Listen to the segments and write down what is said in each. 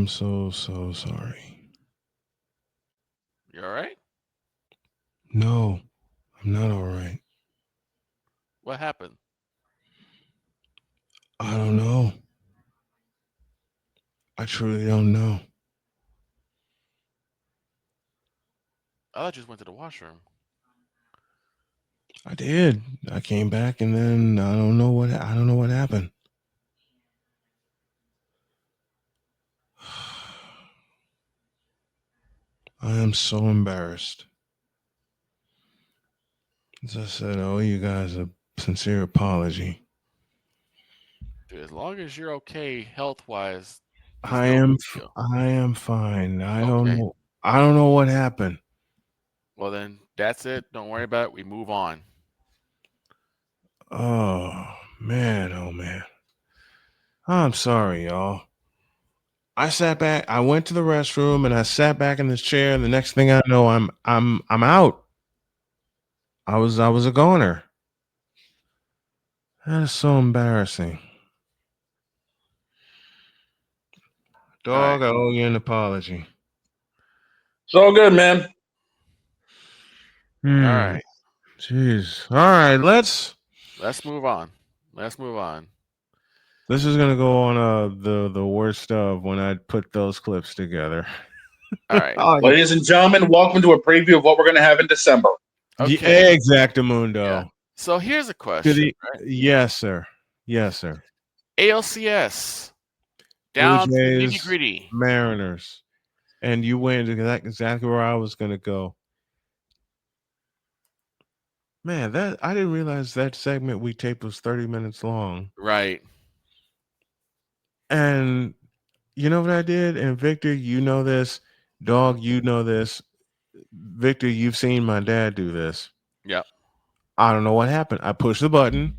am so sorry. You all right? No, I'm not all right. What happened? I don't know. I truly don't know. I just went to the washroom. I did. I came back and then I don't know what happened. I am so embarrassed. As I said, I owe you guys a sincere apology. Dude, as long as you're okay health wise, there's I no am big deal. I am fine. I don't Okay. know. I don't know what happened. Well then that's it. Don't worry about it. We move on. Oh man, oh man. I'm sorry, y'all. I sat back. I went to the restroom and I sat back in this chair. And the next thing I know, I'm out. I was a goner. That is so embarrassing. All right. Dog, I owe you an apology. It's all good, man. All Hmm. right. Jeez. All right. Let's move on. Let's move on. This is gonna go on the worst of when I put those clips together. All right. Oh, Ladies and gentlemen, welcome to a preview of what we're going to have in December. Okay. yeah, Yeah. exactamundo. So here's a To question, the right? yes, sir. Yes, sir. ALCS Blue down to the nitty Jays, gritty. Mariners, and you went exactly where I was gonna go. Man, that I didn't realize that segment we taped was 30 minutes long. Right. And you know what I did? And Victor, you know this. Hmm. Dog, you know this. Victor, you've seen my dad do this. Yep. I don't know what happened. I pushed the button.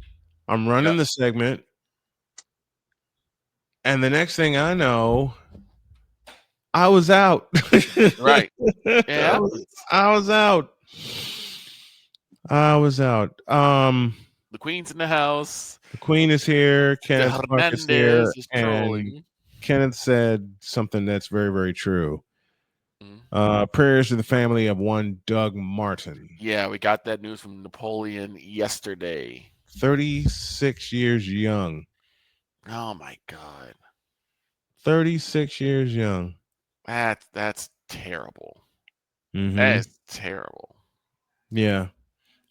I'm running Yep. the segment. And the next thing I know, I was out. Right. I It was happens. I was out. I was out. The queen's in the house. The Queen is here, The Kenneth Clark is here, Hernandez is and trolling. Kenneth said something that's very, very true. Mhm. Prayers to the family of one Doug Martin, Yeah, we got that news from Napoleon yesterday. 36 years young. Oh my god. 36 years young. That's terrible. That Mm-hmm. is terrible. Yeah.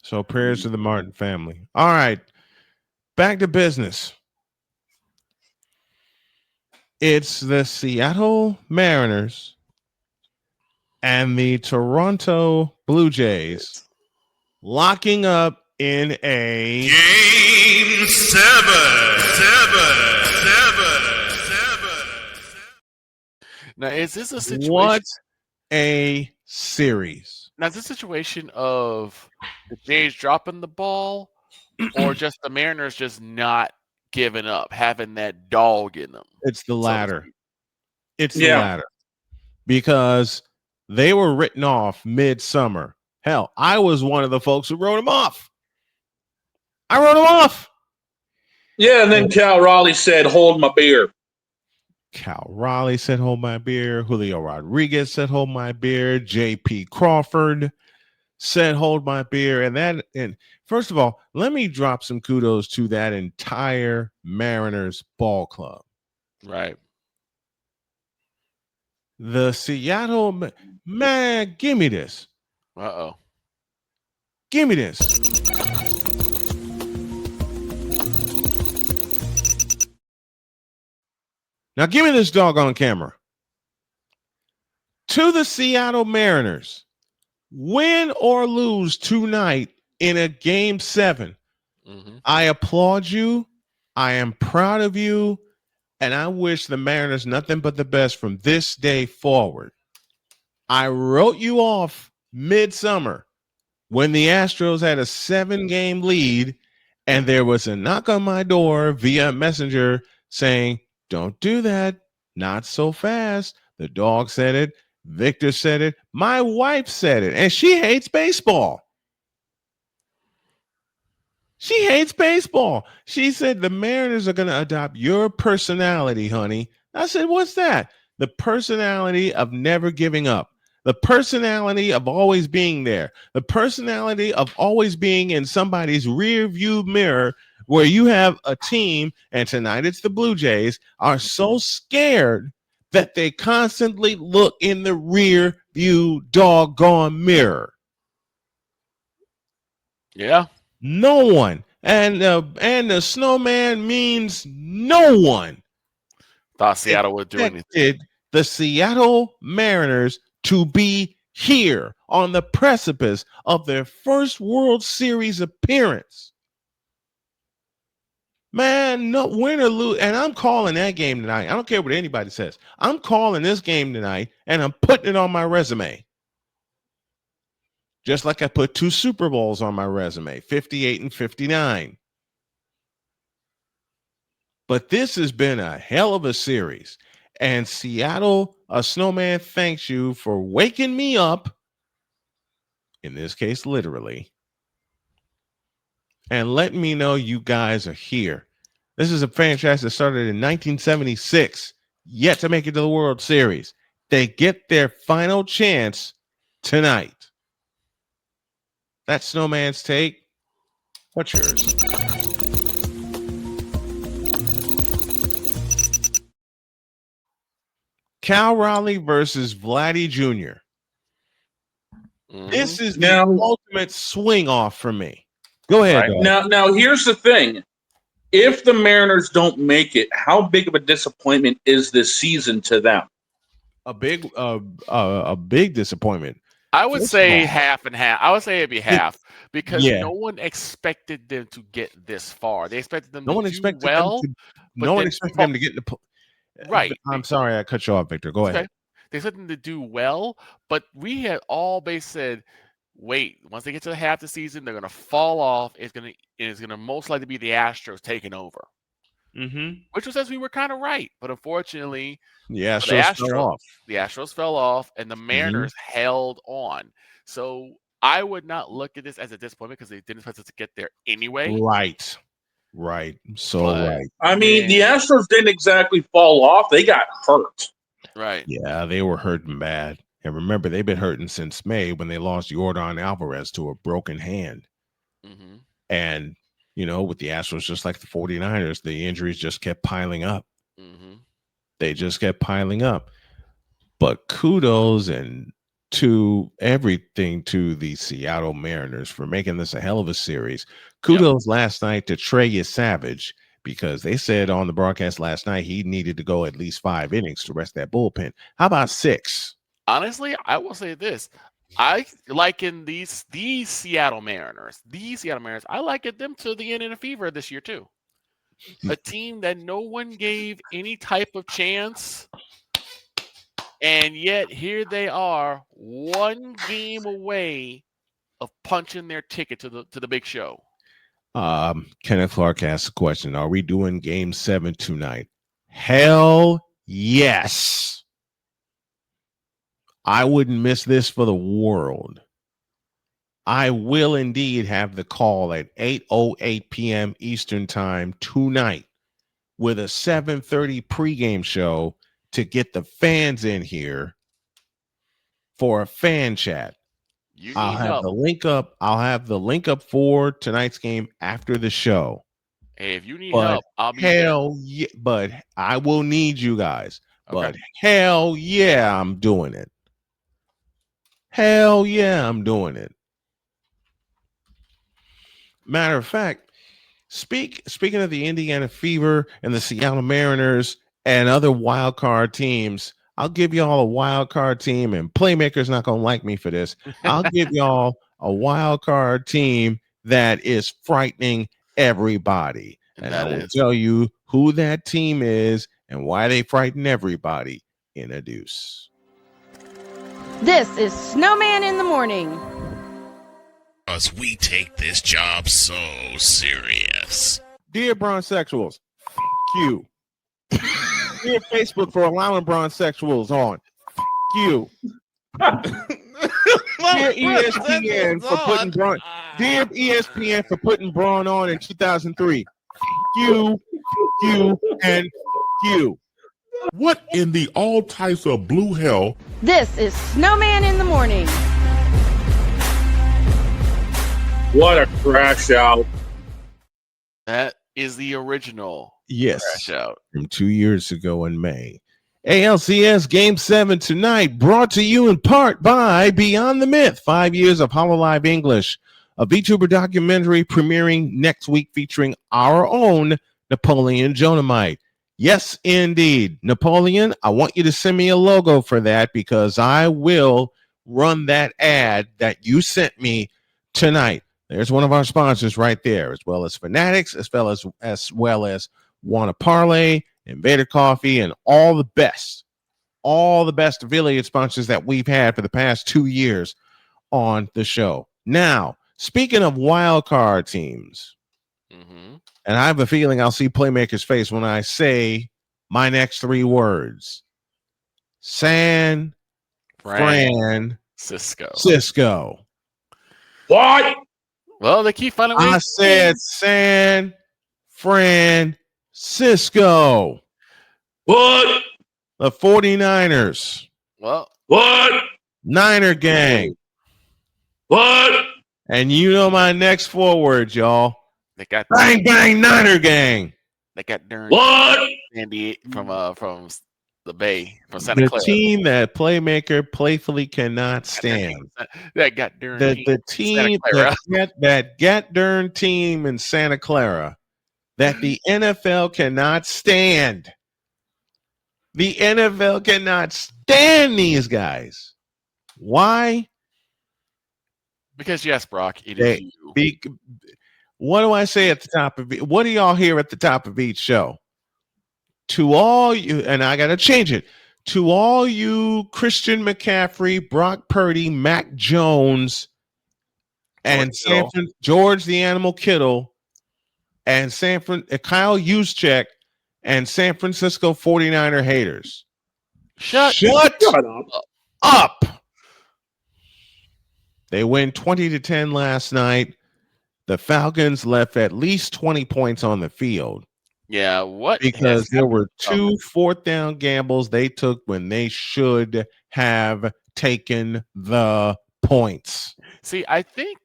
So prayers to the Martin family. All right. Back to business. It's the Seattle Mariners and the Toronto Blue Jays locking up in a Game 7. Now is this a what situation a series. now is this a situation of the Jays dropping the ball or just the Mariners just not giving up, having that dog in them, It's the so to latter. speak? It's the Yeah. latter because they were written off midsummer. Hell, I was one of the folks who wrote them off. I wrote them off. Yeah, and then Cal Raleigh said, hold my beer. Cal Raleigh said, hold my beer. Julio Rodriguez said, hold my beer. J.P. Crawford said, hold my beer. And first of all, let me drop some kudos to that entire Mariners ball club. Right. The Seattle, man, give me this. Uh-oh. Give me this. Now, give me this dog on camera. To the Seattle Mariners, win or lose tonight in a game 7. Mm-hmm. I applaud you. I am proud of you. And I wish the Mariners nothing but the best from this day forward. I wrote you off midsummer when the Astros had a 7-game lead and there was a knock on my door via messenger saying, don't do that. Not so fast. The dog said it. Victor said it. My wife said it. And she hates baseball. She hates baseball. She said the Mariners are going to adopt your personality, honey. I said, what's that? the personality of never giving up, the personality of always being there, the personality of always being in somebody's rear view mirror where you have a team, and tonight it's the Blue Jays, are so scared that they constantly look in the rear view doggone mirror. Yeah. No one. And the snowman means no one Thought Seattle would do anything. expected the Seattle Mariners to be here on the precipice of their first World Series appearance. Man, no, win or lose, and I'm calling that game tonight. I don't care what anybody says. I'm calling this game tonight, and I'm putting it on my resume. Just like I put 2 Super Bowls on my resume, 58 and 59. But this has been a hell of a series. And Seattle, a snowman, thanks you for waking me up, in this case, literally, and letting me know you guys are here. This is a franchise that started in 1976, yet to make it to the World Series. They get their final chance tonight. That's Snowman's take. What's yours? Cal Raleigh versus Vladdy Jr. This is the ultimate swing off for me. Go ahead. Right. Now, here's the thing. If the Mariners don't make it, how big of a disappointment is this season to them? A big disappointment. I would say half and half. I would say it'd be half because no one expected them to get this far. They expected them to do well. No one expected them to get the right. I'm sorry I cut you off, Victor. Go ahead. They expected them to do well, but we had all said, wait, once they get to the half of the season, they're going to fall off. It's going to most likely be the Astros taking over. Which was as we were kind of right, but unfortunately, the Astros fell off, and the Mariners held on. So I would not look at this as a disappointment because they didn't expect us to get there anyway. Right. Right. I mean, the Astros didn't exactly fall off; they got hurt. Right. Yeah, they were hurting bad, and remember, they've been hurting since May when they lost Yordan Alvarez to a broken hand, and. With the Astros, just like the 49ers, the injuries just kept piling up. They just kept piling up. But kudos to everything to the Seattle Mariners for making this a hell of a series. Kudos last night to Trey Savage because they said on the broadcast last night he needed to go at least 5 innings to rest that bullpen. How about 6? Honestly, I will say this. I liken these Seattle Mariners. I liken them to the Indiana Fever this year too. A team that no one gave any type of chance, and yet here they are, 1 game away of punching their ticket to the big show. Kenneth Clark asked a question: are we doing Game 7 tonight? Hell yes. I wouldn't miss this for the world. I will indeed have the call at 8:08 p.m. Eastern Time tonight with a 7:30 pregame show to get the fans in here for a fan chat. I'll have the link up. I'll have the link up for tonight's game after the show. Hey, if you need help, I'll be there. But I will need you guys. Okay. But hell yeah, I'm doing it. Hell yeah, I'm doing it. Matter of fact, speaking of the Indiana Fever and the Seattle Mariners and other wild card teams, I'll give y'all a wild card team, and Playmaker's not going to like me for this. I'll give y'all a wild card team that is frightening everybody. And I will tell you who that team is and why they frighten everybody in a deuce. This is Snowman in the Morning. Because we take this job so serious. Dear Bronzexuals, you. Dear Facebook for allowing Bronzexuals on. You. Dear ESPN for putting Braun. Dear ESPN for putting Braun on in 2003. You, and you. What in the all types of blue hell? This is Snowman in the Morning. What a crash out. That is the original Yes, crash out. from 2 years ago in May. ALCS Game 7 tonight, brought to you in part by Beyond the Myth, 5 years of HoloLive English, a VTuber documentary premiering next week featuring our own Napoleon Jonamite. Yes, indeed. Napoleon, I want you to send me a logo for that because I will run that ad that you sent me tonight. There's one of our sponsors right there, as well as Fanatics, as well as Wanna Parlay, Invader Coffee, and all the best affiliate sponsors that we've had for the past 2 years on the show. Now, speaking of wild card teams, Mm-hmm. and I have a feeling I'll see Playmaker's face when I say my next 3 words: San Cisco. Francisco. What? Well, they keep finding ways. I said San Francisco. What? The 49ers. Well, What? Niner gang. What? And you know my next 4 words, y'all. they got Bang, bang, Niner gang. they got darn What? Sandy from the Bay, from Santa The Clara. team that Playmaker playfully cannot stand. That got darn The team that get darn team in Santa Clara that the NFL cannot stand. The NFL cannot stand these guys. Why? Because yes, Brock, it is you. What do I say at the top of what do y'all hear at the top of each show? To all you, and I got to change it. To all you Christian McCaffrey, Brock Purdy, Mac Jones, and George the Animal Kittle, and Kyle Juszczyk, and San Francisco 49er haters. Shut up. They win 20-10 last night. The Falcons left at least 20 points on the field. Yeah, what? Because there were 2 4th-down gambles they took when they should have taken the points. See, I think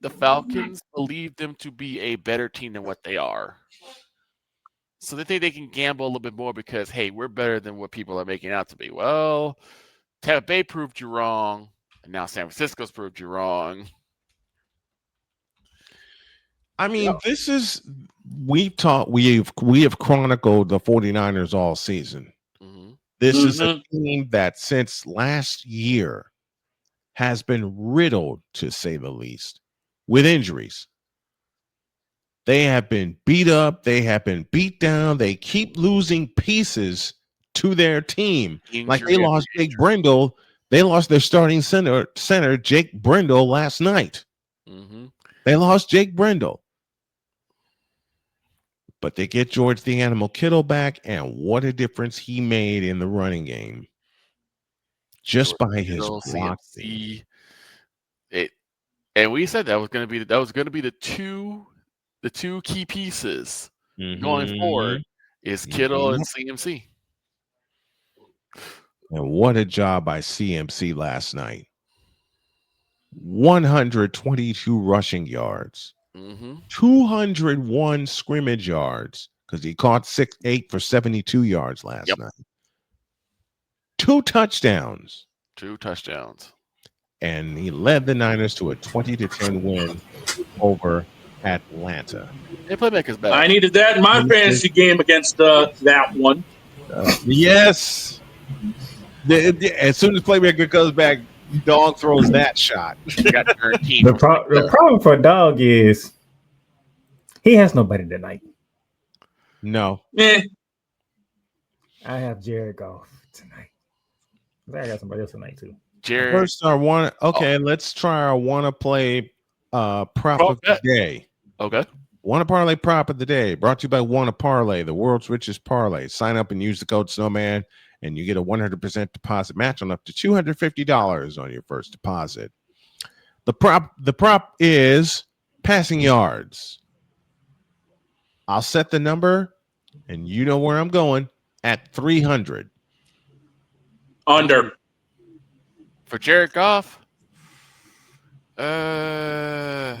the Falcons believe them to be a better team than what they are. So they think they can gamble a little bit more because, hey, we're better than what people are making out to be. Well, Tampa Bay proved you wrong, and now San Francisco's proved you wrong. I mean, this is we have chronicled the 49ers all season. Mm-hmm. This is a team that since last year has been riddled, to say the least, with injuries. They have been beat up. They have been beat down. They keep losing pieces to their team. Like they lost Jake Brendel. They lost their starting center Jake Brendel last night. Mm-hmm. They lost Jake Brendel. But they get George the Animal Kittle back, and what a difference he made in the running game. Just by his blocking. And we said that was going to be the two key pieces going forward is Kittle and CMC. And what a job by CMC last night. 122 rushing yards. 201 scrimmage yards because he caught 8 for 72 yards last night. 2 touchdowns. And he led the Niners to a 20-10 win over Atlanta. They Playmaker's back. I needed that in my fantasy game against that one. Yes. As soon as Playmaker comes back, Dog throws that shot. The problem for Dog is he has nobody tonight. No. I have Jared Goff tonight. I got somebody else tonight too. Jared. First, let's try our wanna play prop of the day. Okay. Wanna Parlay prop of the day, brought to you by Wanna Parlay, the world's richest parlay. Sign up and use the code Snowman, and you get a 100% deposit match on up to $250 on your first deposit. The prop is passing yards. I'll set the number, and you know where I'm going, at 300. Under. For Jared Goff, yeah,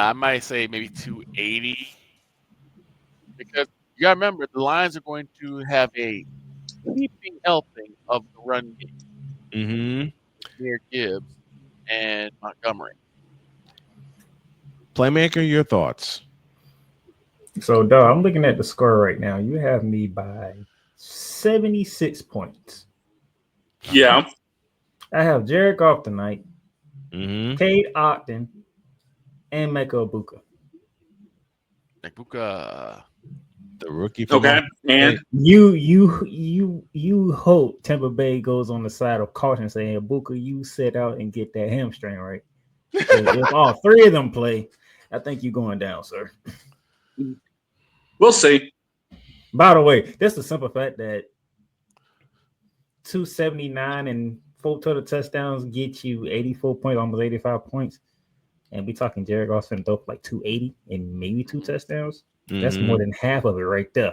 I might say maybe 280. Because you got to remember, the Lions are going to have a sweeping helping of the run game Mm-hmm. near Gibbs and Montgomery. Playmaker, your thoughts? So, dog, I'm looking at the score right now. You have me by 76 points. Yeah. I have Jared Goff tonight, Mm-hmm. Cade Ogden, and Mecca Ibuka. Ibuka. The rookie from Okay. And You hope Tampa Bay goes on the side of caution, saying, Ibuka, you sit out and get that hamstring right. If all three of them play, I think you're going down, sir. we'll see. By the way, that's the simple fact that 279 and 4 total touchdowns get you 84 points, almost 85 points. And we talking Jared Goff finna throw for like 280 and maybe 2 touchdowns. That's more than half of it right there.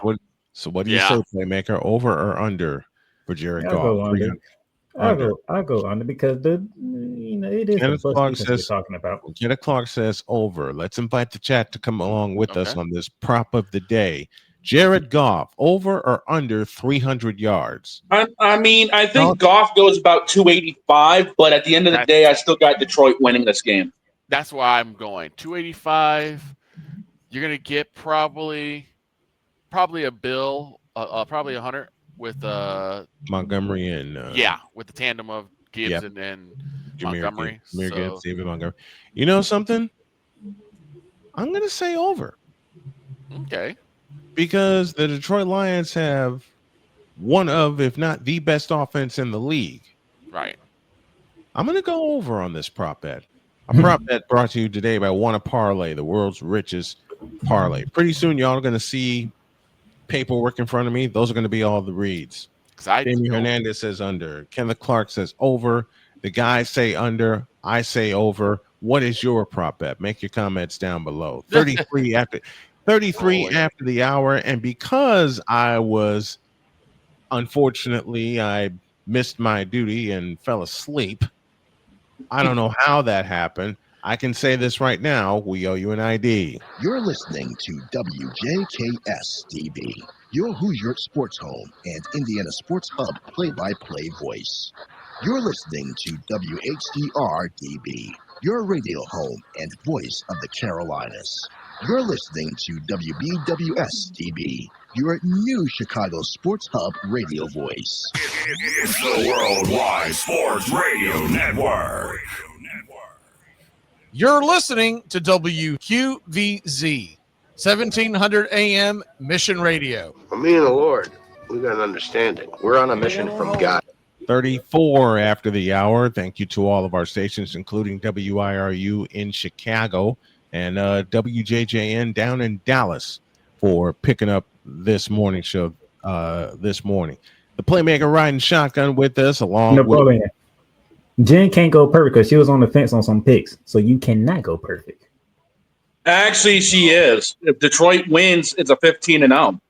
So what do you say, Playmaker? Over or under for Jared I'll Goff? go under. I'll go under because it is Kenneth the bus Clark defense says, we're talking about. Kenneth Clark says over. Let's invite the chat to come along with us on this prop of the day. Jared Goff, over or under 300 yards? I mean, I think Goff goes about 285, but at the end of the day, I still got Detroit winning this game. That's why I'm going 285. You're gonna get probably a bill, probably 100 with Montgomery and with the tandem of Gibbs and Montgomery. Gibbs, David Montgomery. You know something? I'm gonna say over. Okay. Because the Detroit Lions have one of, if not the best offense in the league. Right. I'm going to go over on this prop bet. A prop bet brought to you today by Wanna Parlay, the world's richest parlay. Pretty soon, y'all are going to see paperwork in front of me. Those are going to be all the reads. Jamie Hernandez says under. Kenneth Clark says over. The guys say under. I say over. What is your prop bet? Make your comments down below. 33 after the hour. And because unfortunately, I missed my duty and fell asleep. I don't know how that happened. I can say this right now. We owe you an ID. You're listening to WJKS-DB, your Hoosier Sports Home and Indiana Sports Hub play-by-play voice. You're listening to WHDR-DB, your radio home and voice of the Carolinas. You're listening to WBWS-DB, your new Chicago Sports Hub radio voice. It's the Worldwide Sports Radio Network. You're listening to WQVZ, 1700 AM Mission Radio. Well, me and the Lord, we got an understanding. We're on a mission from God. 34 after the hour. Thank you to all of our stations, including WIRU in Chicago and WJJN down in Dallas for picking up this morning show this morning. The Playmaker riding shotgun with us along with... Jen can't go perfect because she was on the fence on some picks, so you cannot go perfect. Actually, she is. If Detroit wins, it's a 15-0.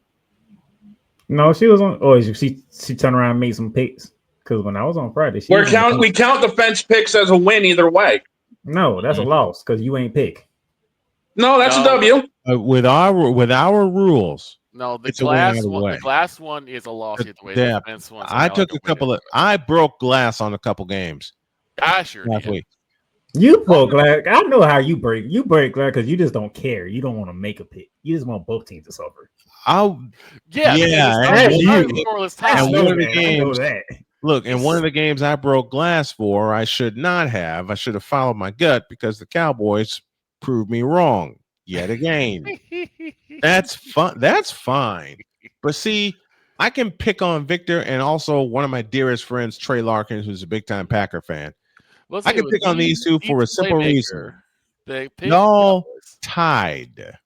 No, she was on. Oh, she turned around and made some picks because when I was on Friday, we count the fence picks as a win either way. No, that's a loss because you ain't pick. No, that's a W. With our rules. No, the glass one is a loss either way. Yeah, I took a couple I broke glass on a couple games. I sure did. You broke glass. I know how you break. You break glass because you just don't care. You don't want to make a pick. You just want both teams to suffer. And one of the games I broke glass for, I should not have. I should have followed my gut because the Cowboys proved me wrong yet again. That's fun. That's fine. But see, I can pick on Victor and also one of my dearest friends, Trey Larkin, who's a big time Packer fan. I can pick on these two for a simple reason. Y'all tied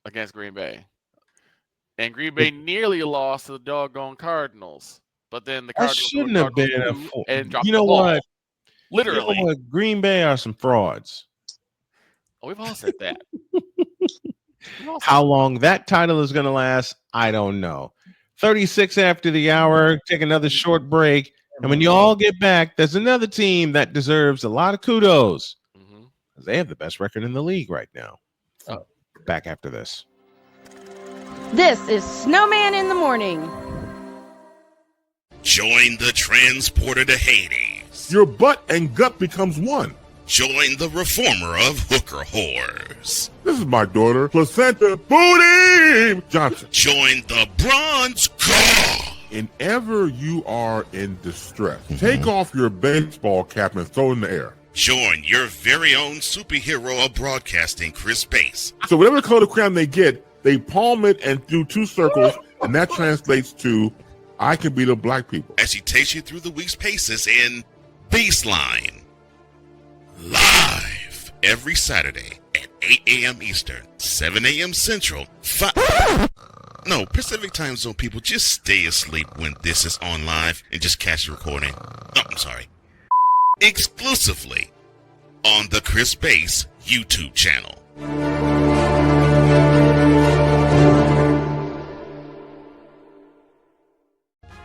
against Green Bay. And Green Bay nearly lost to the doggone Cardinals. But then the Cardinals shouldn't have been and dropped you know the ball. what? Literally. You know what? Green Bay are some frauds. Oh, we've all said that. How long that title is going to last, I don't know. 36 after the hour. Take another short break. And when you all get back, there's another team that deserves a lot of kudos. They have the best record in the league right now. Back after this. This is Snowman in the Morning. Join the transporter to Hades. Your butt and gut becomes one. Join the reformer of hooker whores. This is my daughter, Placenta Booty Johnson. Join the bronze car. Whenever you are in distress, take off your baseball cap and throw it in the air. Join your very own superhero of broadcasting, Chris Bass. So whatever color crayon they get, they palm it and do 2 circles, and that translates to, I can be the black people. As he takes you through the week's paces in Baseline. Live every Saturday at 8 a.m. Eastern, 7 a.m. Central, Pacific Time Zone people, just stay asleep when this is on live and just catch the recording. Oh, I'm sorry. Exclusively on the Chris Bass YouTube channel.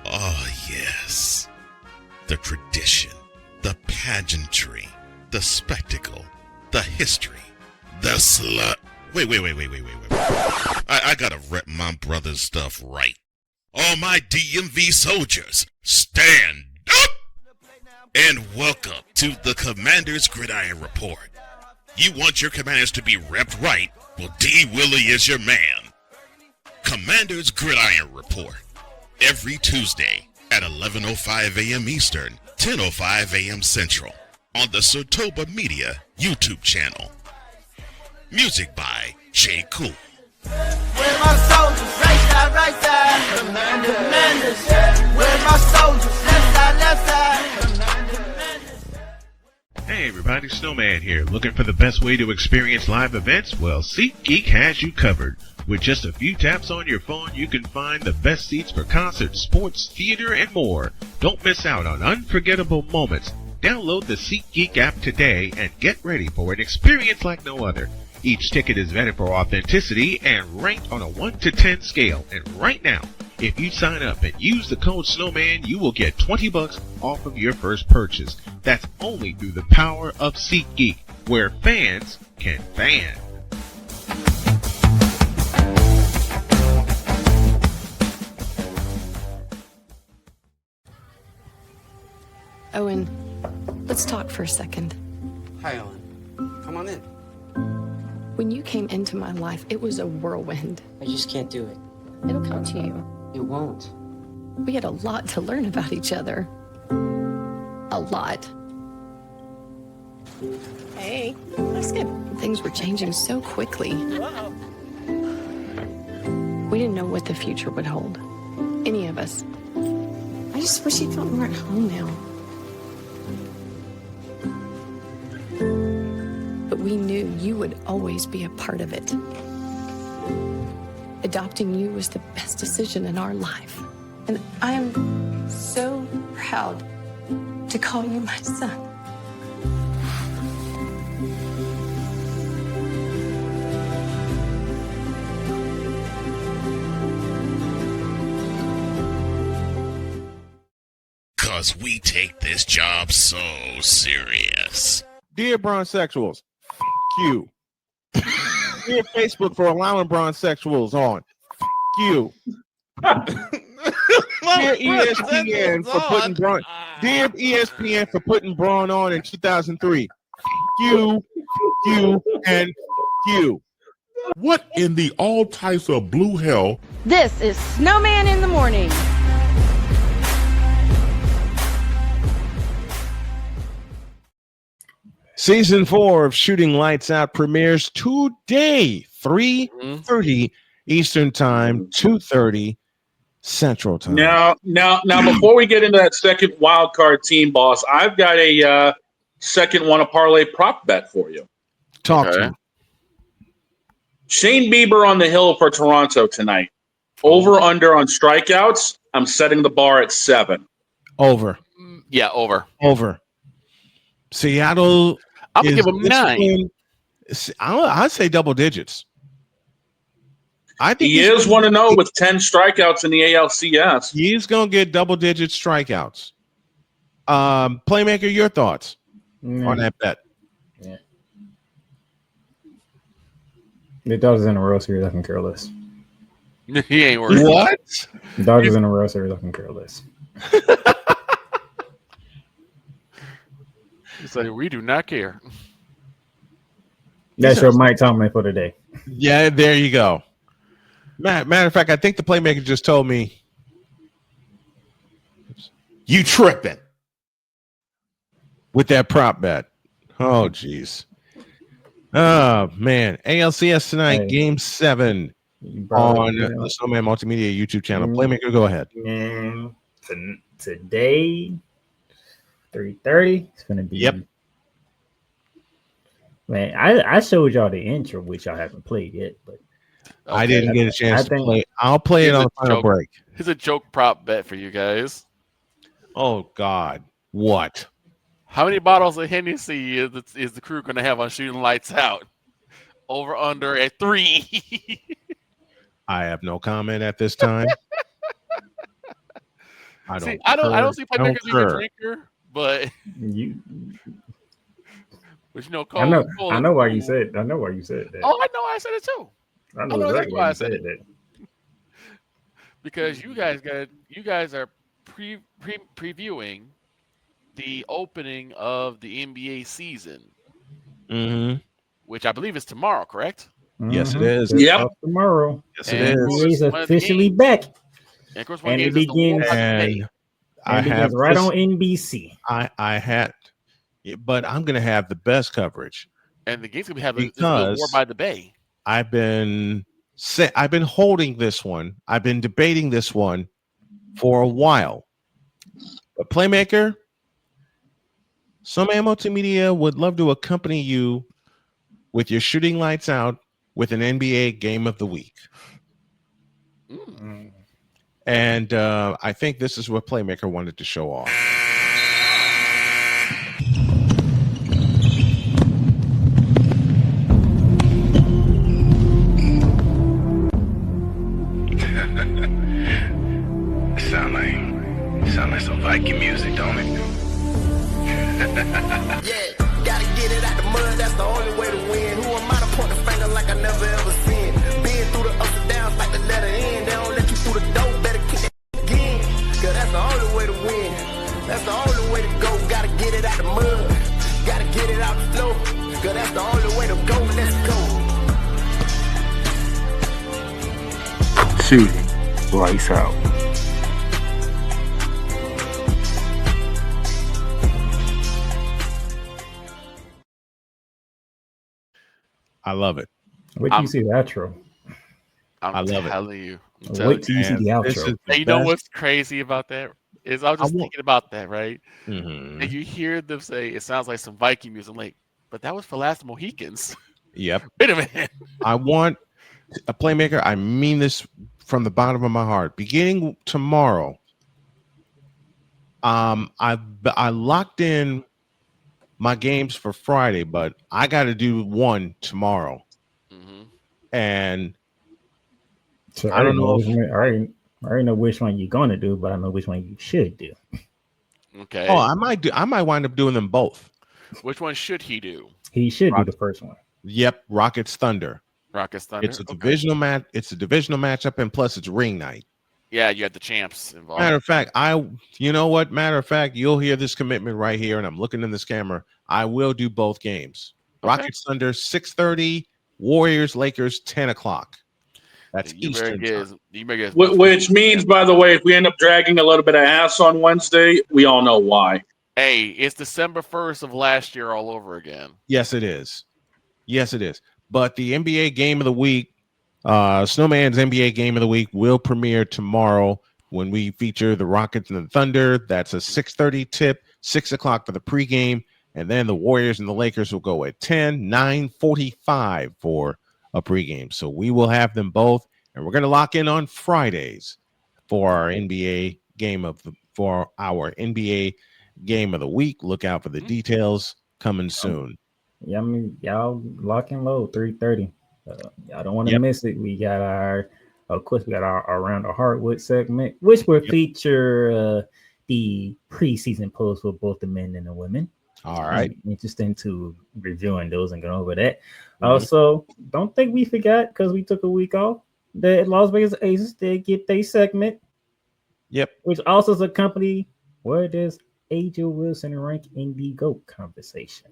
Oh, yes. The tradition, the pageantry, the spectacle, the history, the slut. Wait. I gotta rep my brother's stuff right. All my DMV soldiers, stand up! And welcome to the Commander's Gridiron Report. You want your commanders to be repped right? Well, D. Willie is your man. Commander's Gridiron Report. Every Tuesday at 11:05 a.m. Eastern, 10:05 a.m. Central on the Sotoba Media YouTube channel. Music by J. Cool. Where my soldiers, right side, commanders. Where my soldiers, left side. Hey everybody, Snowman here. Looking for the best way to experience live events? Well, SeatGeek has you covered. With just a few taps on your phone, you can find the best seats for concerts, sports, theater, and more. Don't miss out on unforgettable moments. Download the SeatGeek app today and get ready for an experience like no other. Each ticket is vetted for authenticity and ranked on a 1 to 10 scale. And right now, if you sign up and use the code SNOWMAN, you will get $20 off of your first purchase. That's only through the power of SeatGeek, where fans can fan. Owen, let's talk for a second. Hi, Ellen. Come on in. When you came into my life, it was a whirlwind. I just can't do it. It'll come to you. It won't. We had a lot to learn about each other. A lot. Hey, that's good. Things were changing so quickly. We didn't know what the future would hold. Any of us. I just wish you felt more at home now. But we knew you would always be a part of it. Adopting you was the best decision in our life. And I am so proud to call you my son. Cause we take this job so serious. Dear Bronzexuals, you. Dear Facebook for allowing Bronzexuals on. You. Dear ESPN for putting Braun. Dear ESPN for putting Braun on in 2003. You, and you. What in the all types of blue hell? This is Snowman in the Morning. Season 4 of Shooting Lights Out premieres today, 3:30 Eastern Time, 2:30 Central Time. Now, before we get into that second wild card team, boss, I've got a second one, a parlay prop bet for you. Talk to me. Shane Bieber on the hill for Toronto tonight. Over under on strikeouts. I'm setting the bar at 7. Over. Yeah, over. Over. Seattle. I'm gonna give them 9. I'd say double digits. I think he is 1-0 with 10 strikeouts in the ALCS. He's going to get double-digit strikeouts. Playmaker, your thoughts on that bet? Yeah. The Dodgers in a World Series, I can care less. He ain't worried. What? The Dodgers in a World Series, I can care less. He's like, we do not care. That's your Mike Tomlin for today. Yeah, there you go. Matter of fact, I think the Playmaker just told me, you tripping with that prop bet. Oh, jeez. Oh, man. ALCS tonight, Game 7 on the Snowman Multimedia YouTube channel. Playmaker, go ahead. Man, today, 3:30, it's going to be. Yep. Man, I showed y'all the intro, which y'all haven't played yet, but I didn't get a chance to play. I'll play it on the final break. Here's a joke prop bet for you guys. Oh, God. What? How many bottles of Hennessy is the crew going to have on Shooting Lights Out? Over under at 3. I have no comment at this time. I don't see Playmaker being a drinker, but but you know, Cole, I know why you said. I know why you said that. Oh, I know I said it too. I know exactly why I said that. Because you guys are previewing the opening of the NBA season, which I believe is tomorrow, correct? Yes, it is. Yep, tomorrow. Yes, it is. He's officially back, and of course, and it begins. I have right on NBC. I had, but I'm going to have the best coverage, and the game's going to have the War by the Bay. I've been holding this one. I've been debating this one for a while. But Playmaker, Snowman Multimedia would love to accompany you with your Shooting Lights Out with an NBA Game of the Week. And I think this is what Playmaker wanted to show off. Sound like some Viking music, don't it? Yeah, gotta get it out the mud, that's the only way to win. Who am I to point the finger like I never ever seen? Been through the ups and downs like the letter N. They don't let you through the door, better kick that again. Cause that's the only way to win. That's the only way to go. Gotta get it out the mud. Gotta get it out the flow. Cause that's the only way to go. Let's go. Shooting Lights Out. I love it. Wait till you see the outro. I love it. You. Wait till you see the outro. And you know what's crazy about that is I was just thinking about that, right? Mm-hmm. And you hear them say it sounds like some Viking music, like, but that was for Last Mohicans. Yep. Wait a minute. I want a Playmaker. I mean this from the bottom of my heart. Beginning tomorrow, I locked in my games for Friday, but I got to do one tomorrow. And so I don't know. I already know which one you're gonna do, but I know which one you should do. Okay. Oh, I might wind up doing them both. Which one should he do? He should do the first one. Yep, Rockets Thunder. Rockets Thunder. It's a divisional match. It's a divisional matchup, and plus it's ring night. Yeah, you had the champs involved. Matter of fact, you know what? Matter of fact, you'll hear this commitment right here, and I'm looking in this camera. I will do both games. Okay. Rockets Thunder 6:30, Warriors Lakers 10 o'clock. That's Eastern time. Which means, by the way, if we end up dragging a little bit of ass on Wednesday, we all know why. Hey, it's December 1st of last year all over again. Yes, it is. Yes, it is. But the NBA Game of the Week, Snowman's NBA Game of the Week will premiere tomorrow when we feature the Rockets and the Thunder. That's a 6:30 tip, 6 o'clock for the pregame, and then the Warriors and the Lakers will go at 10, 9:45 for a pregame. So we will have them both, and we're going to lock in on Fridays for our NBA game of the week. Look out for the details coming soon. Yeah, I mean, y'all lock and load 3:30. Y'all don't want to miss it. We got of course, we got our Around the Hardwood segment, which will feature the preseason polls for both the men and the women. All right. Interesting to reviewing those and going over that. Also, don't think we forgot, because we took a week off, that Las Vegas Aces did get their segment. Yep. Which also is a company where there's AJ Wilson rank in the GOAT conversation.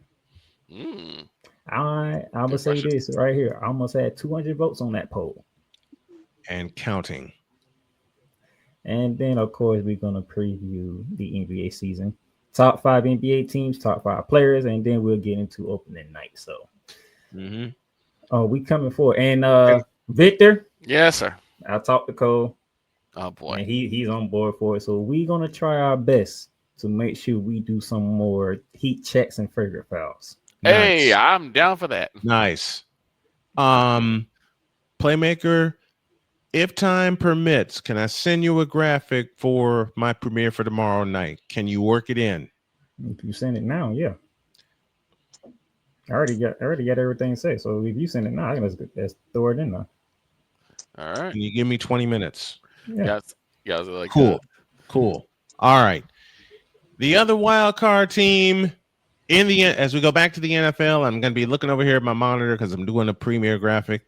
I would say this right here. I almost had 200 votes on that poll. And counting. And then, of course, we're going to preview the NBA season. Top 5 NBA teams, top 5 players, and then we'll get into opening night. So, we coming forward. And Victor? Yes, sir. I talked to Cole. Oh, boy. And he's on board for it. So we're going to try our best to make sure we do some more heat checks and favorite fouls. Hey, I'm down for that. Nice. Playmaker, if time permits, can I send you a graphic for my premiere for tomorrow night? Can you work it in? If you send it now, yeah. I already got everything set. So if you send it now, I can let's throw it in now. All right. Can you give me 20 minutes? Yeah. Guys are like cool. All right. The other wild card team as we go back to the NFL, I'm going to be looking over here at my monitor because I'm doing a premiere graphic.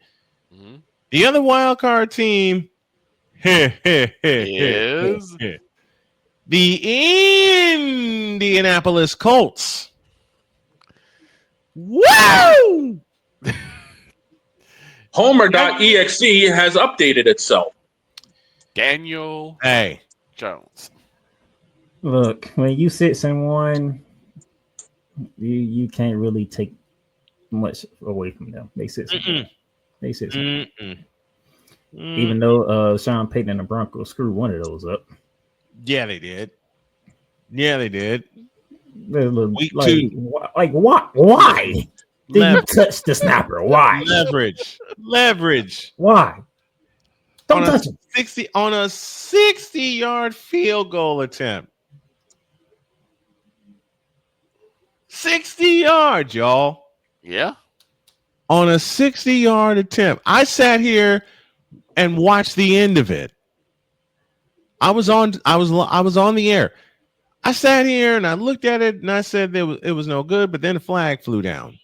The other wild card team is the Indianapolis Colts. Woo! Homer.exe has updated itself. Daniel Jones. Look, when you sit someone, you can't really take much away from them. They sit someone. Even though Sean Payton and the Broncos screwed one of those up. Yeah, they did. Week like, 2. Like what? Why did you touch the snapper? Why? Leverage. Why? Don't touch him. On a 60-yard field goal attempt. 60 yards, y'all. Yeah. On a 60-yard attempt. I sat here and watched the end of it. I was on the air. I sat here and I looked at it and I said it was no good, but then the flag flew down.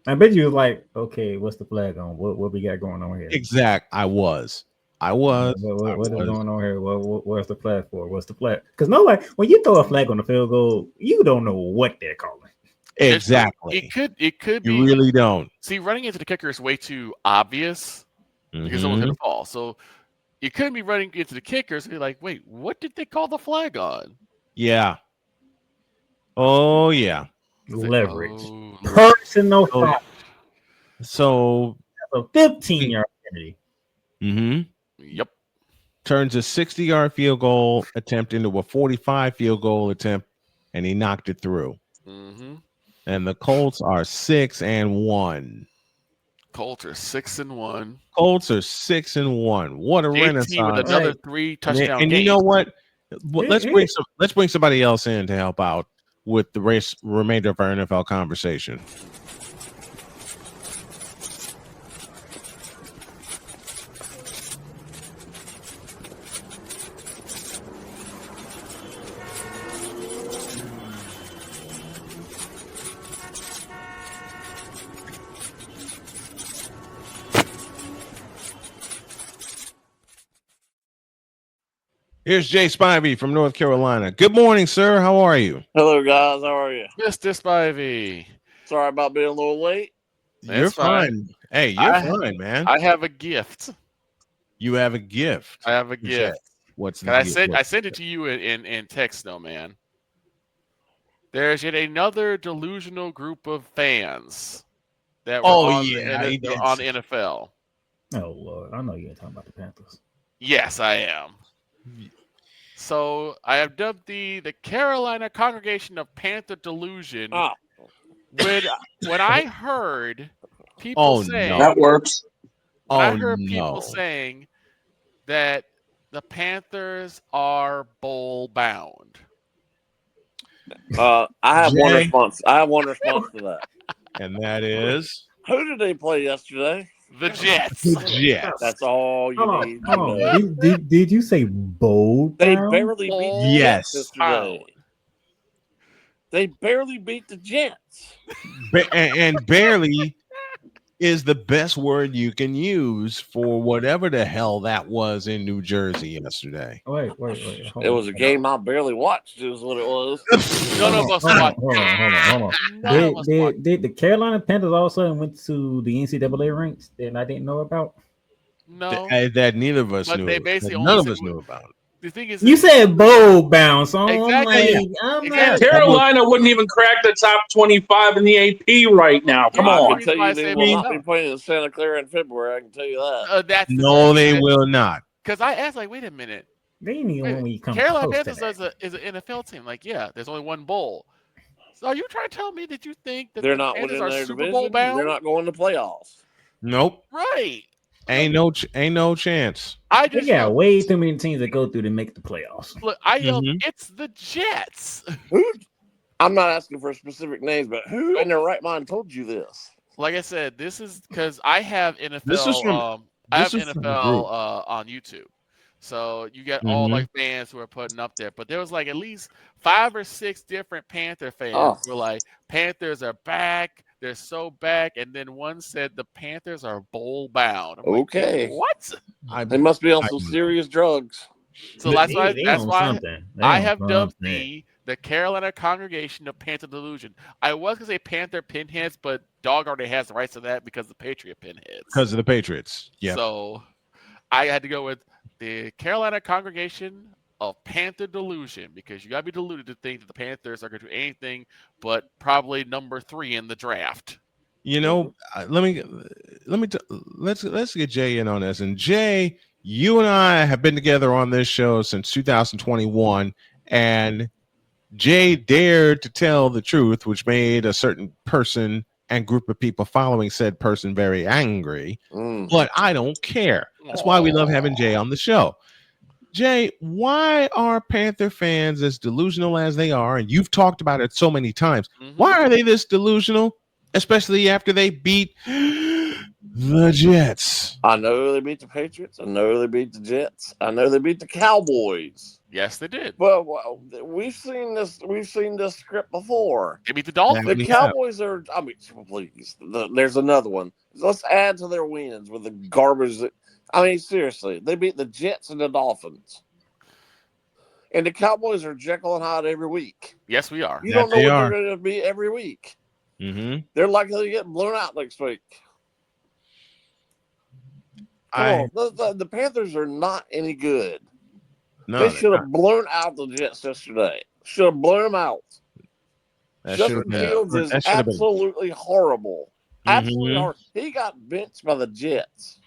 I bet you was like, okay, what's the flag on? What we got going on here? Exact. I was. What is going on here? What's the flag for? What's the flag? Because nobody, when you throw a flag on the field goal, you don't know what they're calling. Exactly. It could be. You really don't. See, running into the kicker is way too obvious because someone's going to fall. So you couldn't be running into the kickers and be like, wait, what did they call the flag on? Yeah. Oh, yeah. Leverage. Personal foul. So a 15-yard penalty. Yep. Turns a 60-yard field goal attempt into a 45 field goal attempt, and he knocked it through. And the Colts are 6-1. Colts are 6-1. Colts are 6-1. What a renaissance! With another 3 touchdown and games. You know what? Let's bring somebody else in to help out with the remainder of our NFL conversation. Here's Jay Spivey from North Carolina. Good morning, sir. How are you? Hello, guys. How are you? Mr. Spivey. Sorry about being a little late. You're fine. Hey, you're fine, man. I have a gift. You have a gift. I have a gift. What's the gift? I sent it to you in text, no man. There's yet another delusional group of fans that were on the NFL. Oh, Lord. I know you're talking about the Panthers. Yes, I am. So I have dubbed the Carolina Congregation of Panther Delusion. When I heard people saying that works. I heard people saying that the Panthers are bowl bound. I have one response. I have one response to that. And that is Who did they play yesterday? The Jets. The Jets. That's all you Hold need on, to hold know. on. Did you say bold? They Brown? barely beat the Yes. Jets yesterday. They barely beat the Jets. And barely is the best word you can use for whatever the hell that was in New Jersey yesterday. Wait. It was a game I barely watched, is what it was. None of us watched. Hold on. Did the Carolina Panthers all of a sudden went to the NCAA ranks that I didn't know about? No. That neither of us But knew. they That basically none only of said us knew about. The thing is, You said bold bound, so Exactly. I'm Carolina wouldn't even crack the top 25 in the AP right now. Come I on. can tell you they will not be playing in Santa Clara in February. I can tell you that. That's No, they will not. Because I asked, like, wait a minute. They didn't even when you come Carolina close to Panthers that. is an NFL team. Like, yeah, there's only one bowl. So are you trying to tell me that you think that They're the not Panthers winning are their Super division. Bowl bound? They're not going to playoffs. Nope. Right. Ain't no chance. I They just got way too many teams that go through to make the playoffs. look. I yelled, "It's the Jets." I'm not asking for specific names, but who in their right mind told you this? Like I said, this is because I have NFL. This is from I have this is from the NFL group. on YouTube, so you get all like fans who are putting up there. But there was like at least 5 or 6 different Panther fans who were like, "Panthers are back. They're so back." And then one said the Panthers are bowl bound. I'm Okay. like, what? They must be on some serious drugs. So that's why I have on dubbed something. the Carolina Congregation of Panther Delusion. I was gonna say Panther Pinheads, but Dog already has the rights to that because of the Patriot Pinheads. Because of the Patriots. Yeah. So I had to go with the Carolina Congregation of Panther Delusion because you gotta be deluded to think that the Panthers are gonna do anything but probably number 3 in the draft. You know, let's get Jay in on this. And Jay, you and I have been together on this show since 2021, and Jay dared to tell the truth, which made a certain person and group of people following said person very angry. But I don't care. That's why we love having Jay on the show. Jay, why are Panther fans as delusional as they are? And you've talked about it so many times. Why are they this delusional? Especially after they beat the Jets. I know they beat the Patriots. I know they beat the Jets. I know they beat the Cowboys. Yes, they did. But we've seen this. We've seen this script before. They beat the Dolphins. The Cowboys are. I mean, please. There's another one. Let's add to their wins with the garbage. I mean, seriously, they beat the Jets and the Dolphins. And the Cowboys are Jekyll and Hyde every week. Yes, we are. You don't know what they're going to be every week. They're likely to get blown out next week. The Panthers are not any good. No, they should have blown out the Jets yesterday. Should have blown them out. Justin Fields is absolutely horrible. Absolutely horrible. He got benched by the Jets.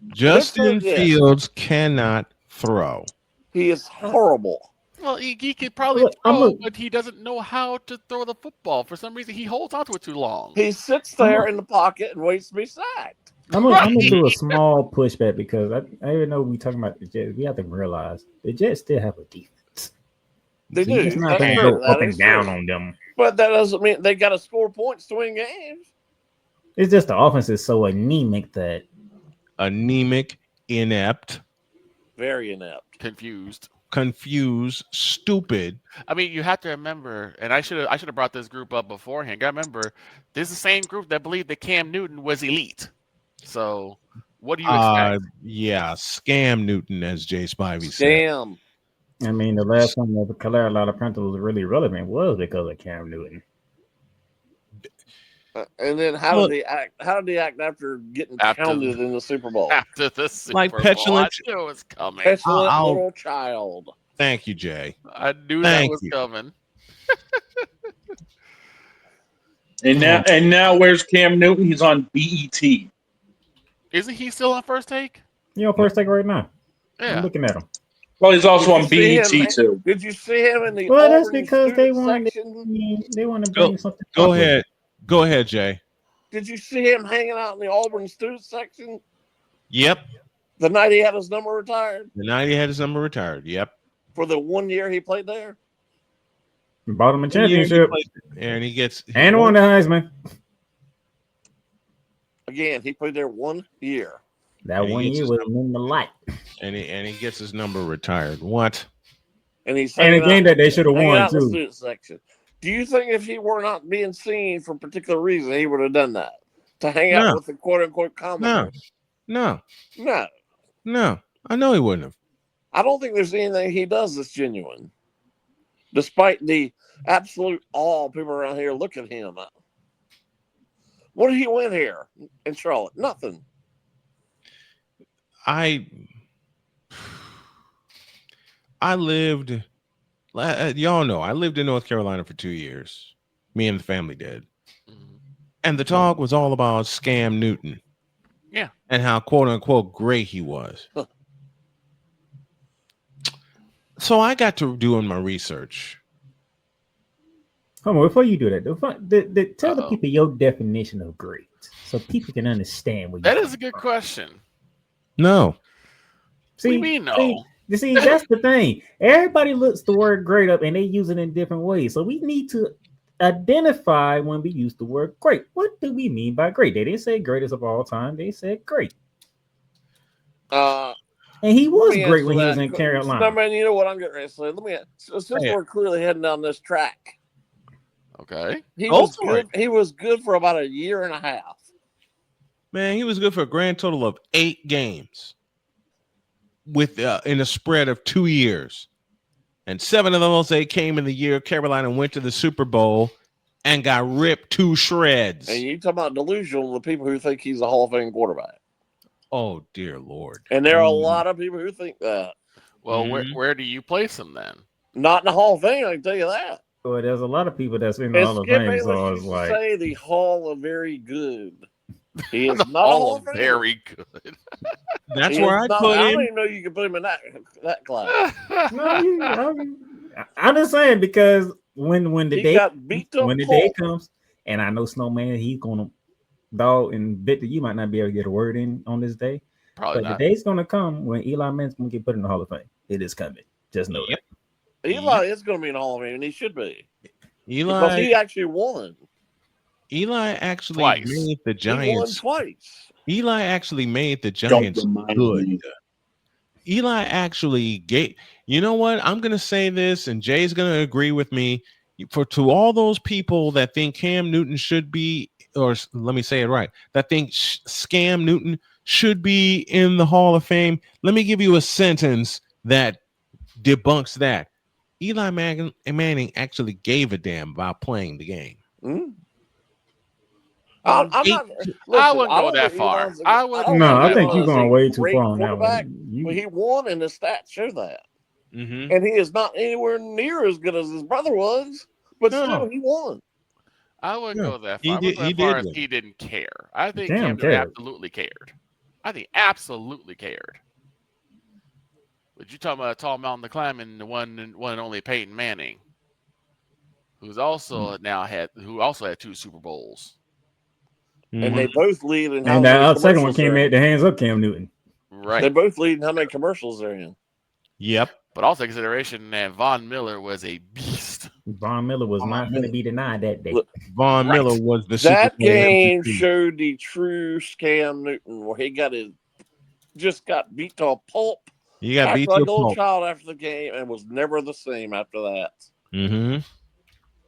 Justin Fields cannot throw. He is horrible. Well, he could probably throw, but he doesn't know how to throw the football. For some reason, he holds onto it too long. He sits there in the pocket and waits to be sacked. I'm gonna do a small pushback because I even know we talking about the Jets. We have to realize the Jets still have a defense. They So do. you're just not going to go up and down on them. But that doesn't mean they got to score points to win games. It's just the offense is so anemic that inept, very inept, confused, stupid. I mean, you have to remember, and I should have brought this group up beforehand. Gotta remember, this is the same group that believed that Cam Newton was elite. So, what do you expect? Yeah, scam Newton, as Jay Spivey said. I mean, the last time that the Carolina Panthers was really relevant was because of Cam Newton. And then how did he act? How did he act after getting pounded in the Super Bowl? After the Super Bowl, petulant. I knew it was coming. Petulant little child. Thank you, Jay. I knew that was coming. And now, where's Cam Newton? He's on BET. Isn't he still on First Take? You on First Take right now? Yeah, I'm looking at him. Well, he's also on BET too. Did you see him in the? Well, that's because they want to bring something. Go ahead. Go ahead, Jay. Did you see him hanging out in the Auburn student section? Yep. The night he had his number retired? The night he had his number retired, yep. For the 1 year he played there? Bought him a And he championship. and he gets And won the Heisman. Again, he played there 1 year. That 1 year was in the light. And he gets his number retired. What? And he's And a game that they should have hanging won out in the too. student section. Do you think if he were not being seen for a particular reason, he would have done that? To hang out with the quote unquote Commodore? No. No. I know he wouldn't have. I don't think there's anything he does that's genuine. Despite the absolute awe people around here look at him. What did he win here in Charlotte? Nothing. I lived, y'all know, I lived in North Carolina for 2 years. Me and the family did. And the talk was all about Scam Newton. Yeah. And how quote unquote great he was. So I got to doing my research. Hold on, before you do that, tell the people your definition of great, so people can understand what. That is a good question. No. What do you mean no? See, that's the thing. Everybody looks the word great up, and they use it in different ways. So we need to identify when we use the word great. What do we mean by great? They didn't say greatest of all time. They said great. And he was great when he was in Carolina. No, man, you know what I'm getting ready to say. Since we're clearly heading down this track. Okay. He was good. He was good for about a year and a half. Man, he was good for a grand total of 8 games with in a spread of 2 years. And 7 of those 8 came in the year Carolina went to the Super Bowl and got ripped to shreds. And you talk about delusional, the people who think he's a Hall of Fame quarterback. Oh, dear Lord. And there are a lot of people who think that. Well, where do you place him then? Not in the Hall of Fame, I can tell you that. Well, there's a lot of people that's in the Hall of Fame. So it's like say the Hall of Very Good. He is not Hall of Very Good. That's where I put him. I don't even know you can put him in that class. I'm just saying because when the day comes, and I know Snowman, he's gonna dog and Victor, you might not be able to get a word in on this day. Probably but not. The day's gonna come when Eli Manning's gonna get put in the Hall of Fame. It is coming. Just know that. Eli is going to be in the Hall of Fame, and he should be. Because he actually won. Eli actually made the Giants. He won twice. Eli actually made the Giants good. Eli actually gave. You know what? I'm going to say this, and Jay's going to agree with me. To all those people that think Cam Newton should be, or let me say it right, that think Scam Newton should be in the Hall of Fame, let me give you a sentence that debunks that. Eli Manning actually gave a damn about playing the game. I wouldn't go that far. I think you're going way too far on that one. Well, he won, and the stats show that. Mm-hmm. And he is not anywhere near as good as his brother was, but still, he won. I wouldn't go that far. He didn't care. I think Cam absolutely cared. I think absolutely cared. But you talking about a tall mountain to climb, and the one and only Peyton Manning, who also had 2 Super Bowls, and they both lead in. And that second one came at the hands of Cam Newton. Right. They both lead in how many commercials they're in. Yep. But also consideration that Von Miller was a beast. Von Miller was not going to be denied that day. Von Miller was the that game showed the true Cam Newton, where he just got beat to a pulp. He got beat to a little pulp. child after the game and was never the same after that. Mm-hmm.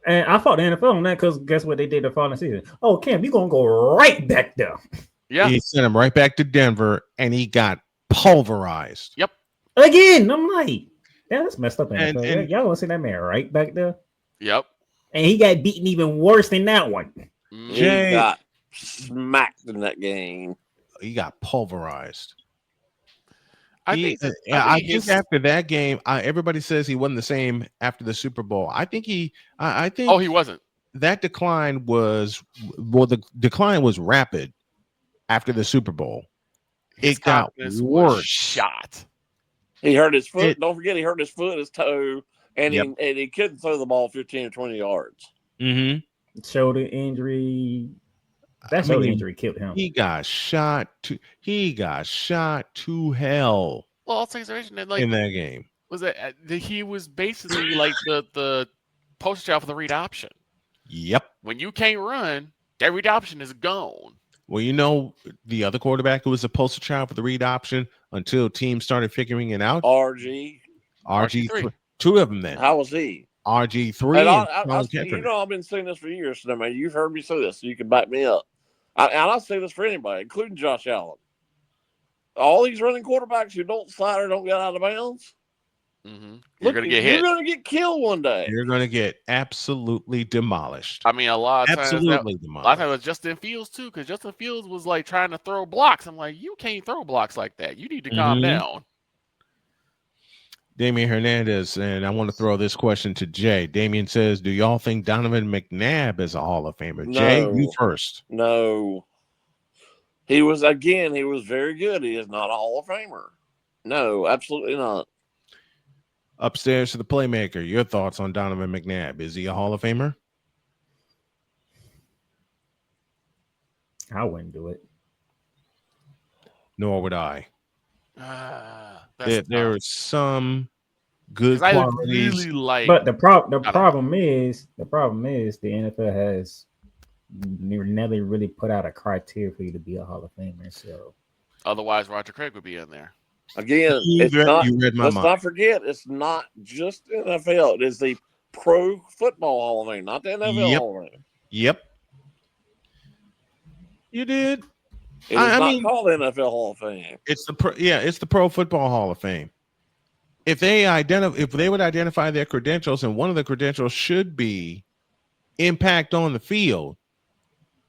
And I fought the NFL on that because guess what they did the following season? Oh, Cam, you're going to go right back there. Yeah. He sent him right back to Denver, and he got pulverized. Yep. Again, I'm like, that's messed up. And y'all want to see that man right back there? Yep. And he got beaten even worse than that one. He got smacked in that game. He got pulverized. I think after that game, everybody says he wasn't the same after the Super Bowl. I think he wasn't. That decline was the decline was rapid after the Super Bowl. It got worse. Shot. He hurt his foot. Don't forget, he hurt his foot, his toe, and he couldn't throw the ball 15 or 20 yards. Mm-hmm. Shoulder injury. That shoulder injury killed him. He got shot to hell. Well, I'll take consideration that in that game was that he was basically like the poster child for the read option. Yep. When you can't run, that read option is gone. Well, you know, the other quarterback who was a poster child for the read option until teams started figuring it out. RG3. Two of them then. How was he? RG3 and you know, I've been saying this for years, so man, you've heard me say this, so you can back me up. And I'll say this for anybody, including Josh Allen. All these running quarterbacks who don't slide or don't get out of bounds, You're going to get hit. You're going to get killed one day. You're going to get absolutely demolished. I mean, a lot of times, absolutely a demolished. lot of times it was Justin Fields too, because Justin Fields was like trying to throw blocks. I'm like, you can't throw blocks like that. You need to calm down. Damian Hernandez, and I want to throw this question to Jay. Damian says, do y'all think Donovan McNabb is a Hall of Famer? No. Jay, you first. No. He was very good. He is not a Hall of Famer. No, absolutely not. Upstairs to the playmaker, your thoughts on Donovan McNabb. Is he a Hall of Famer? I wouldn't do it. Nor would I. There are some good qualities, but the problem is the NFL has never really put out a criteria for you to be a Hall of Famer. So otherwise, Roger Craig would be in there. Again, let's not forget, it's not just NFL. It is the Pro Football Hall of Fame, not the NFL Hall of Fame. Yep. You did. It is not called the NFL Hall of Fame. It's the Pro Football Hall of Fame. If they would identify their credentials, and one of the credentials should be impact on the field,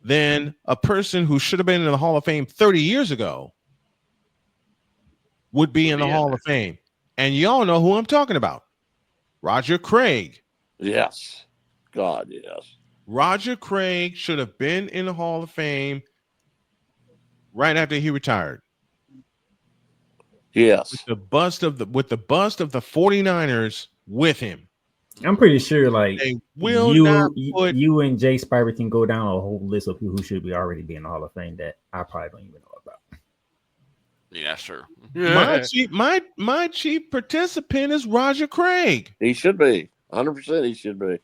then a person who should have been in the Hall of Fame 30 years ago would be in the Hall of Fame. And y'all know who I'm talking about. Roger Craig. Yes. God, yes. Roger Craig should have been in the Hall of Fame right after he retired. Yes. With the bust of the 49ers with him. I'm pretty sure they will you and Jay Spivey can go down a whole list of who should be already be in the Hall of Fame that I probably don't even know about. Yeah, sure. My chief participant is Roger Craig. He should be. 100% he should be.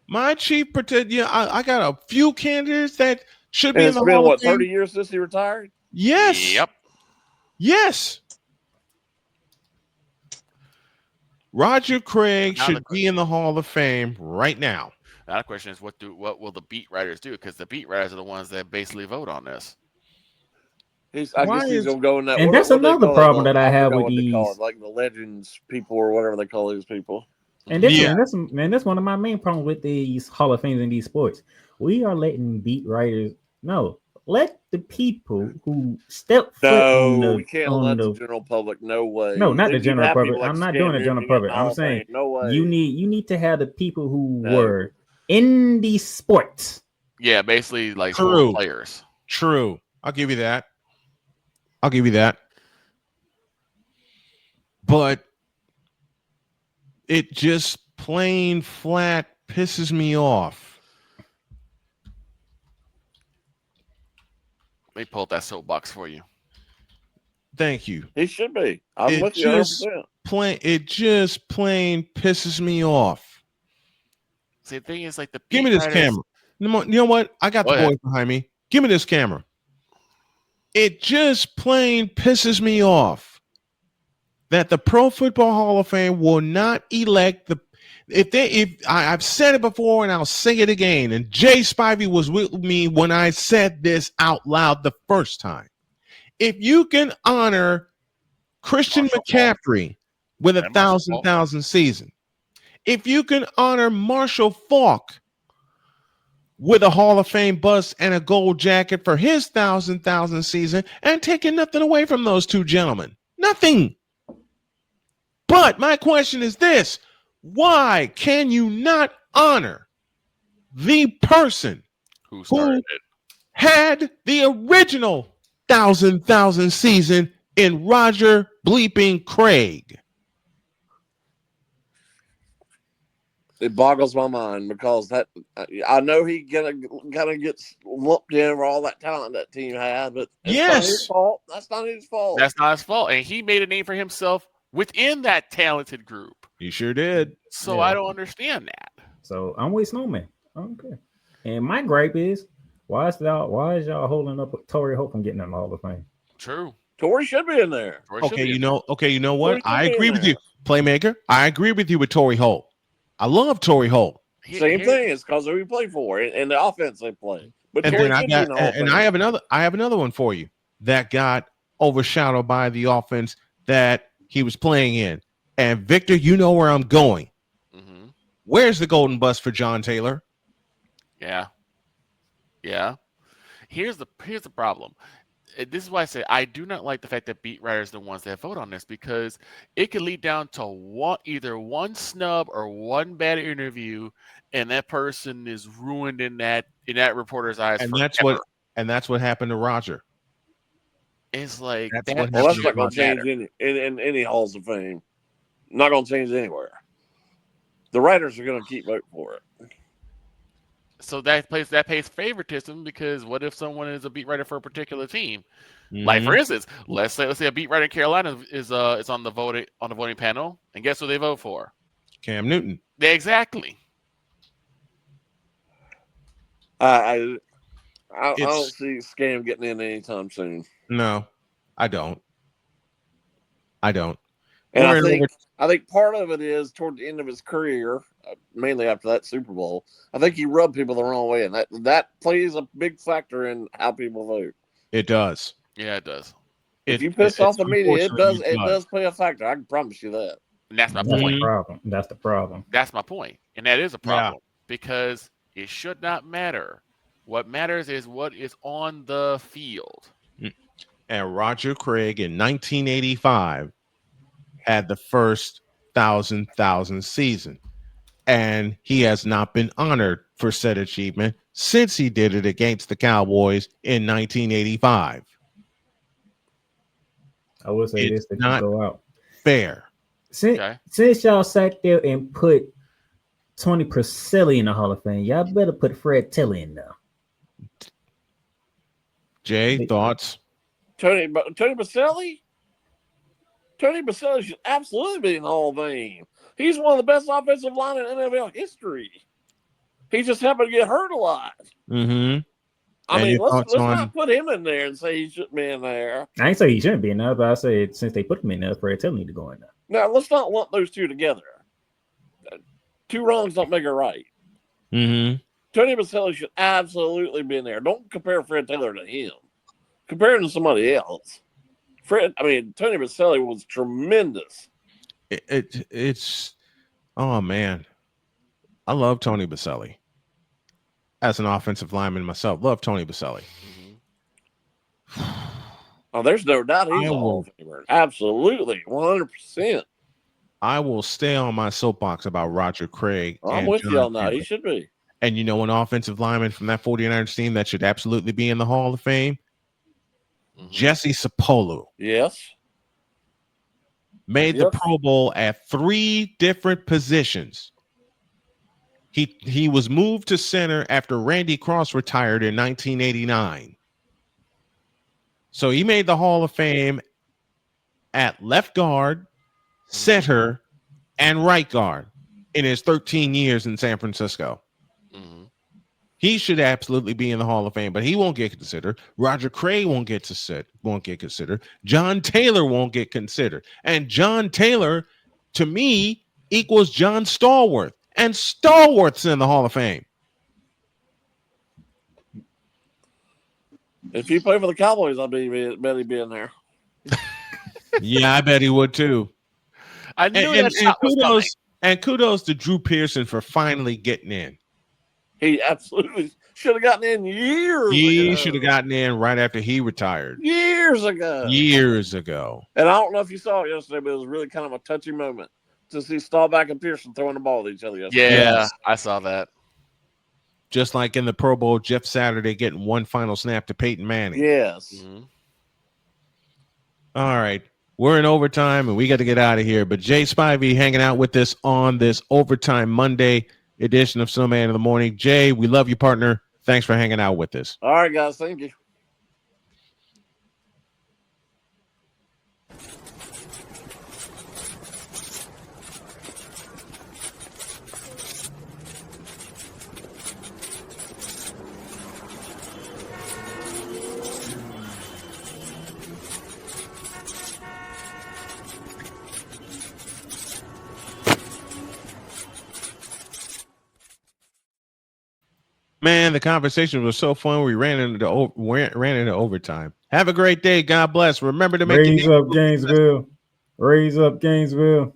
My chief participant, I got a few candidates that should be in the Hall of Fame. It's been, 30 years since he retired? Yes. Yep. Yes. Roger Craig should be in the Hall of Fame right now. Now the question is, what will the beat writers do? Because the beat writers are the ones that basically vote on this. I guess he's going to go in that. And that's another problem that I have with these, like the legends people or whatever they call these people. And that's one of my main problems with these Hall of Fames in these sports. We are letting beat writers let the people who step foot on the, we can't let the general public. No way. No, not the general public. I'm not doing the general public. I'm saying no way. You need to have the people who were in these sports. Yeah, basically like players. True. I'll give you that. But it just plain flat pisses me off. Let me pull up that soapbox for you. Thank you. He should be. I'm with you 100%. It just plain pisses me off. See, the thing is, like give me this camera. You know what? I got the boys behind me. Give me this camera. It just plain pisses me off that the Pro Football Hall of Fame will not elect I've said it before and I'll say it again. And Jay Spivey was with me when I said this out loud the first time. If you can honor Christian McCaffrey with 1,000 season, if you can honor Marshall Faulk with a Hall of Fame bust and a gold jacket for his 1,000 season, and taking nothing away from those two gentlemen, nothing. But my question is this: why can you not honor the person who had the original 1,000 season in Roger bleeping Craig? It boggles my mind because that I know he gonna get lumped in for all that talent that team had, but it's not his fault. That's not his fault. That's not his fault, and he made a name for himself within that talented group. He sure did. So I don't understand that. So I'm with Snowman. I don't care. And my gripe is, why is y'all holding up Torrey Holt from getting in the Hall of Fame? True. Torrey should be in there. Okay, you know what? Torrey should I be in agree with there. you, Playmaker. I agree with you with Torrey Holt. I love Torrey Holt. Same thing. It's because who he played for and the offense they play. But And Torrey then should be in the Hall of and Fame. I have another one for you that got overshadowed by the offense that he was playing in. And Victor, you know where I'm going. Mm-hmm. Where's the golden bus for John Taylor? Yeah. Here's the problem. This is why I say I do not like the fact that beat writers are the ones that vote on this, because it could lead down to either one snub or one bad interview, and that person is ruined in that reporter's eyes. And forever. that's what happened to Roger. It's like that's that. what Well, that's not happened going to to change Roger. in any halls of fame. Not going to change anywhere. The writers are going to keep voting for it. So that pays favoritism, because what if someone is a beat writer for a particular team? Mm-hmm. Like, for instance, let's say a beat writer in Carolina is on the voting panel, and guess who they vote for? Cam Newton. Exactly. I don't see Scam getting in anytime soon. No, I don't. And I think part of it is toward the end of his career, mainly after that Super Bowl, I think he rubbed people the wrong way, and that plays a big factor in how people vote. It does. Yeah, it does. If you piss off the media, it unfortunately does play a factor. I can promise you that. And that's my That's point. the problem. That's the problem. That's my point. And that is a problem, because it should not matter. What matters is what is on the field. And Roger Craig in 1985 had the first 1,000 season. And he has not been honored for said achievement since he did it against the Cowboys in 1985. I will say It's this: not go out fair. Since y'all sat there and put Tony Priscilla in the Hall of Fame, y'all better put Fred Tiller in there. Jay, thoughts? Tony Baselli? Tony Baselli should absolutely be in the Hall of Fame. He's one of the best offensive linemen in NFL history. He just happened to get hurt a lot. Mm-hmm. I mean, let's not put him in there and say he shouldn't be in there. I ain't say he shouldn't be in there, but I said since they put him in there, Fred Tiller need to go in there. Now, let's not lump those two together. Two wrongs don't make a right. Mm-hmm. Tony Baselli should absolutely be in there. Don't compare Fred Taylor to him. Compare him to somebody else. Tony Baselli was tremendous. It's oh man, I love Tony Baselli. As an offensive lineman myself, love Tony Baselli. Oh, there's no doubt he's a Hall of Famer. Absolutely, 100%. I will stay on my soapbox about Roger Craig. I'm with you on that. He should be. And you know, an offensive lineman from that 49ers team that should absolutely be in the Hall of Fame? Jesse Sapolu. Yes. Made the Pro Bowl at 3 different positions. He was moved to center after Randy Cross retired in 1989. So he made the Hall of Fame at left guard, center, and right guard in his 13 years in San Francisco. He should absolutely be in the Hall of Fame, but he won't get considered. Roger Craig won't get considered. John Taylor won't get considered. And John Taylor, to me, equals John Stallworth. And Stallworth's in the Hall of Fame. If he played for the Cowboys, bet he'd be in there. Yeah, I bet he would too. I knew that shot was coming. And kudos to Drew Pearson for finally getting in. He absolutely should have gotten in years ago. He should have gotten in right after he retired. Years ago. And I don't know if you saw it yesterday, but it was really kind of a touchy moment to see Staubach and Pearson throwing the ball at each other yesterday. Yeah, I saw that. Just like in the Pro Bowl, Jeff Saturday getting one final snap to Peyton Manning. Yes. All right. We're in overtime, and we got to get out of here. But Jay Spivey hanging out with us on this Overtime Monday edition of Snowman in the Morning. Jay, we love you, partner. Thanks for hanging out with us. All right, guys. Thank you. Man, the conversation was so fun. We ran into overtime. Have a great day. God bless. Remember to make Raise up Gainesville. Raise up Gainesville.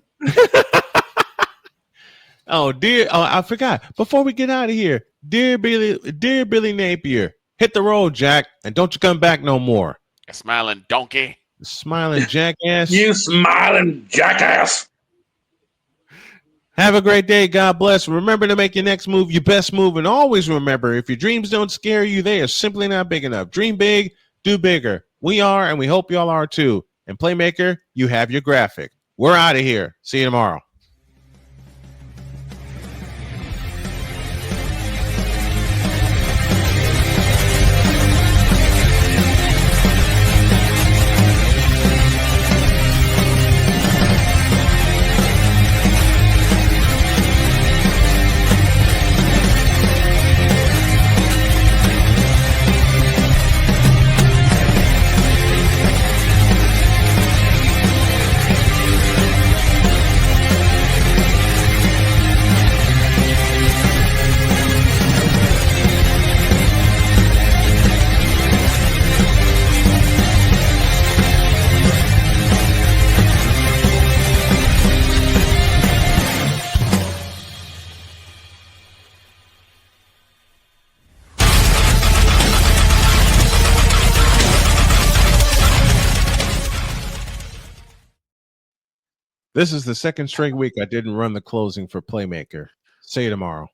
Oh, I forgot. Before we get out of here, dear Billy Napier, hit the road, Jack, and don't you come back no more. A smiling donkey. Smiling jackass. You smiling jackass. Have a great day. God bless. Remember to make your next move your best move. And always remember, if your dreams don't scare you, they are simply not big enough. Dream big, do bigger. We are, and we hope y'all are too. And Playmaker, you have your graphic. We're out of here. See you tomorrow. This is the second straight week I didn't run the closing for Playmaker. See you tomorrow.